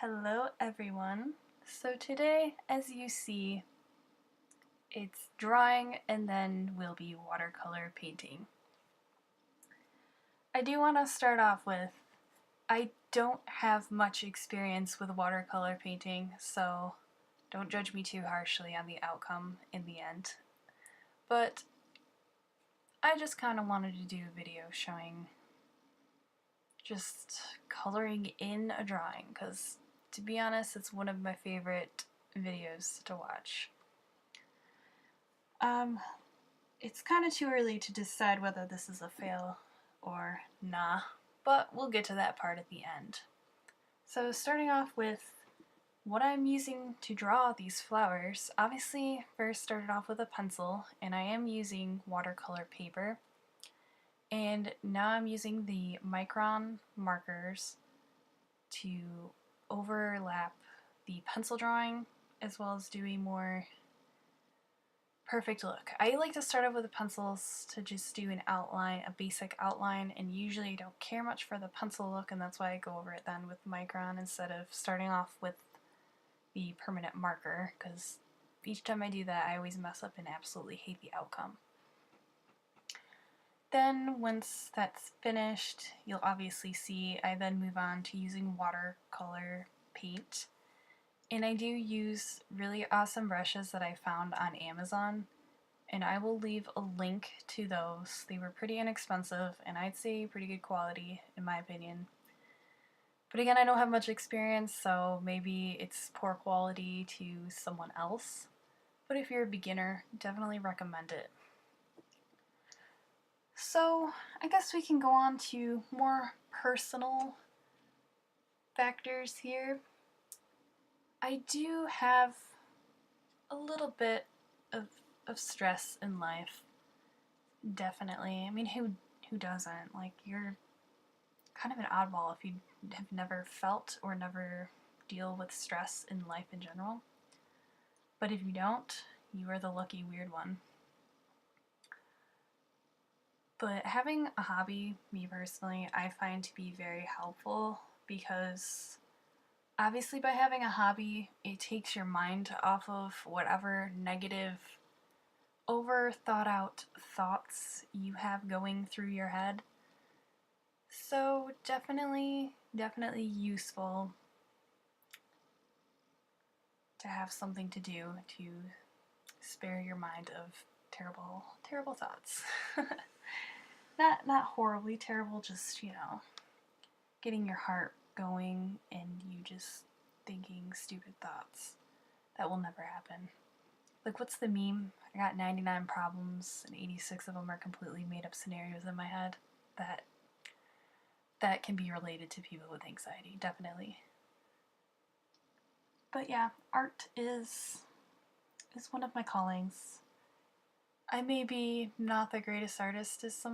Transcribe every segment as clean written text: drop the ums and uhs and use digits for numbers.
Hello everyone. So today, as you see, it's drawing and then will be watercolor painting. I do want to start off with, I don't have much experience with watercolor painting, so don't judge me too harshly on the outcome in the end. But I just kind of wanted to do a video showing just coloring in a drawing, because to be honest, it's one of my favorite videos to watch. It's kind of too early to decide whether this is a fail or nah, but we'll get to that part at the end. So starting off with what I'm using to draw these flowers, obviously first started off with a pencil, and I am using watercolor paper. And now I'm using the Micron markers to overlap the pencil drawing as well as do a more perfect look. I like to start off with the pencils to just do an outline, a basic outline, and usually I don't care much for the pencil look, and that's why I go over it then with Micron instead of starting off with the permanent marker, because each time I do that I always mess up and absolutely hate the outcome. Then once that's finished, you'll obviously see I then move on to using watercolor paint. And I do use really awesome brushes that I found on Amazon, and I will leave a link to those. They were pretty inexpensive, and I'd say pretty good quality in my opinion. But again, I don't have much experience, so maybe it's poor quality to someone else. But if you're a beginner, definitely recommend it. So I guess we can go on to more personal factors here. I do have a little bit of stress in life, definitely. I mean, who doesn't? Like, you're kind of an oddball if you have never felt or never deal with stress in life in general. But if you don't, you are the lucky weird one. But having a hobby, me personally, I find to be very helpful, because obviously by having a hobby, it takes your mind off of whatever negative, over thought out thoughts you have going through your head. So definitely useful to have something to do to spare your mind of terrible thoughts. Not horribly terrible, just, getting your heart going and you just thinking stupid thoughts. That will never happen. Like, what's the meme? I got 99 problems and 86 of them are completely made up scenarios in my head. That can be related to people with anxiety, definitely. But yeah, art is one of my callings. I may be not the greatest artist as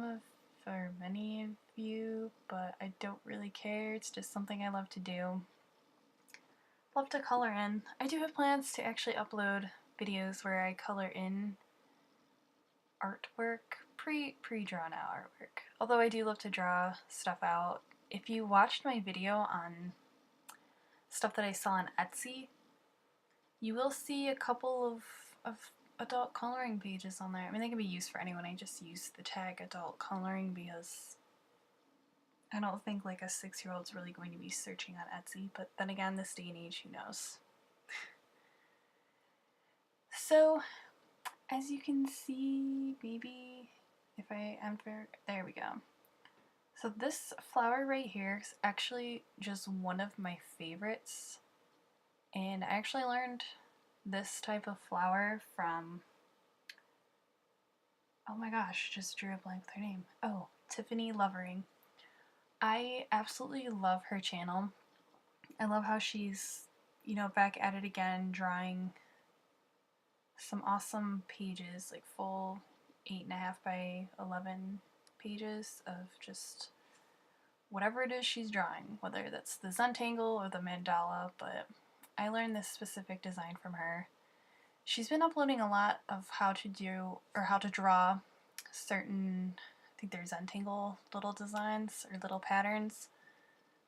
for many of you, but I don't really care. It's just something I love to do. Love to color in. I do have plans to actually upload videos where I color in artwork, pre-drawn out artwork. Although I do love to draw stuff out. If you watched my video on stuff that I saw on Etsy, you will see a couple of adult coloring pages on there. I mean, they can be used for anyone. I just use the tag adult coloring because I don't think like a 6-year-old's really going to be searching on Etsy, but then again, this day and age, who knows? So, as you can see, maybe if I enter, there we go. So this flower right here is actually just one of my favorites, and I actually learned this type of flower from, oh my gosh, just drew a blank with her name. Oh, Tiffany Lovering. I absolutely love her channel. I love how she's, back at it again, drawing some awesome pages, like full 8.5 by 11 pages of just whatever it is she's drawing, whether that's the Zentangle or the mandala, but I learned this specific design from her. She's been uploading a lot of how to draw certain, I think they're Zentangle little designs or little patterns.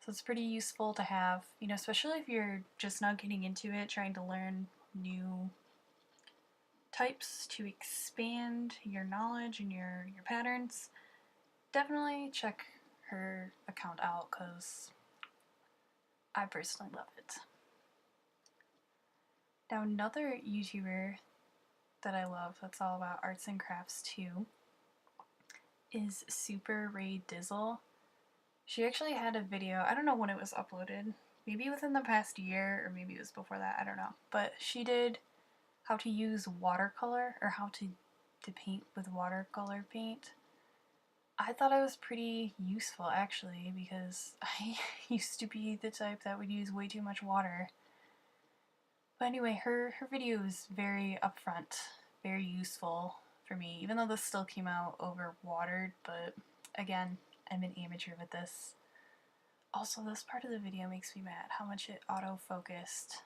So So it's pretty useful to have, you know, especially if you're just now getting into it, trying to learn new types to expand your knowledge and your patterns. Definitely check her account out because I personally love it. Now another YouTuber that I love that's all about arts and crafts too is Super Ray Dizzle. She actually had a video, I don't know when it was uploaded, maybe within the past year or maybe it was before that, I don't know. But she did how to use watercolor or how to paint with watercolor paint. I thought it was pretty useful actually because I used to be the type that would use way too much water. But anyway, her video was very upfront, very useful for me, even though this still came out over watered, but again, I'm an amateur with this. Also, this part of the video makes me mad, how much it auto-focused.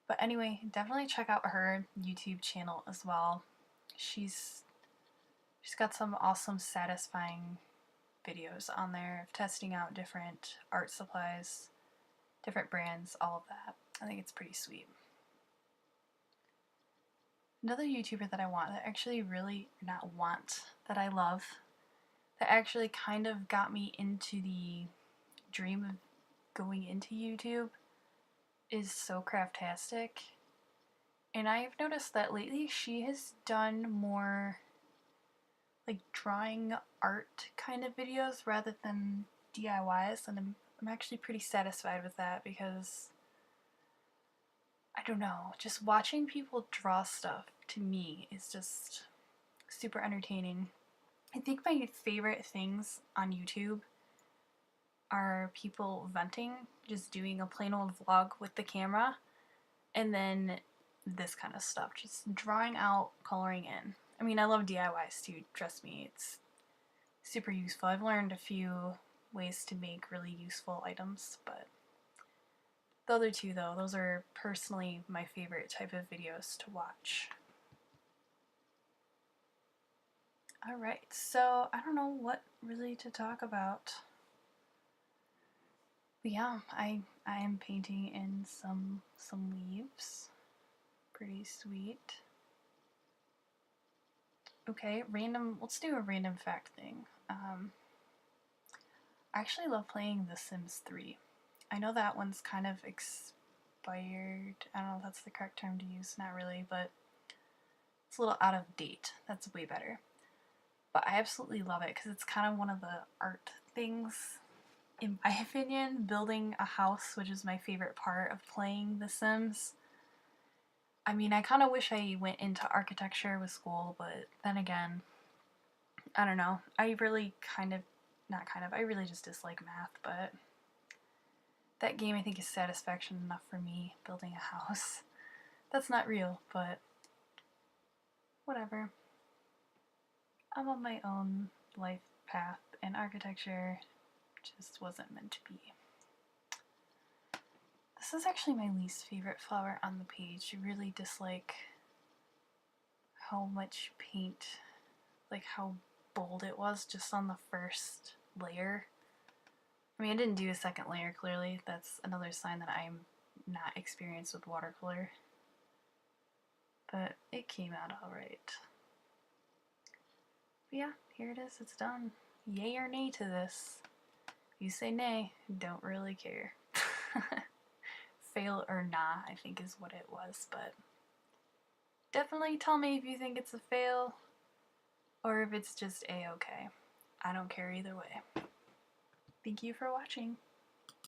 But anyway, definitely check out her YouTube channel as well. She's got some awesome, satisfying videos on there of testing out different art supplies, different brands, all of that. I think it's pretty sweet. Another YouTuber that I want, that actually really, not want, that I love, that actually kind of got me into the dream of going into YouTube is So Craftastic. And I've noticed that lately she has done more like drawing art kind of videos rather than DIYs, and I'm actually pretty satisfied with that because I don't know, just watching people draw stuff to me is just super entertaining. I think my favorite things on YouTube are people venting, just doing a plain old vlog with the camera, and then this kind of stuff, just drawing out, coloring in. I mean, I love DIYs too, trust me, it's super useful. I've learned a few ways to make really useful items, but the other two though, those are personally my favorite type of videos to watch. Alright, so I don't know what really to talk about. But yeah, I am painting in some leaves. Pretty sweet. Okay, let's do a random fact thing. I actually love playing The Sims 3. I know that one's kind of expired. I don't know if that's the correct term to use, not really, but it's a little out of date. That's way better. But I absolutely love it because it's kind of one of the art things, in my opinion. Building a house, which is my favorite part of playing The Sims. I mean, I kind of wish I went into architecture with school, but then again, I don't know. I really I really just dislike math, but that game I think is satisfaction enough for me building a house. That's not real, but whatever. I'm on my own life path, and architecture just wasn't meant to be. This is actually my least favorite flower on the page. I really dislike how much paint, like how bold it was just on the first layer. I mean, I didn't do a second layer, clearly. That's another sign that I'm not experienced with watercolor. But it came out alright. But yeah, here it is, it's done. Yay or nay to this? If you say nay, don't really care. Fail or nah, I think is what it was, but definitely tell me if you think it's a fail or if it's just a-okay. I don't care either way. Thank you for watching.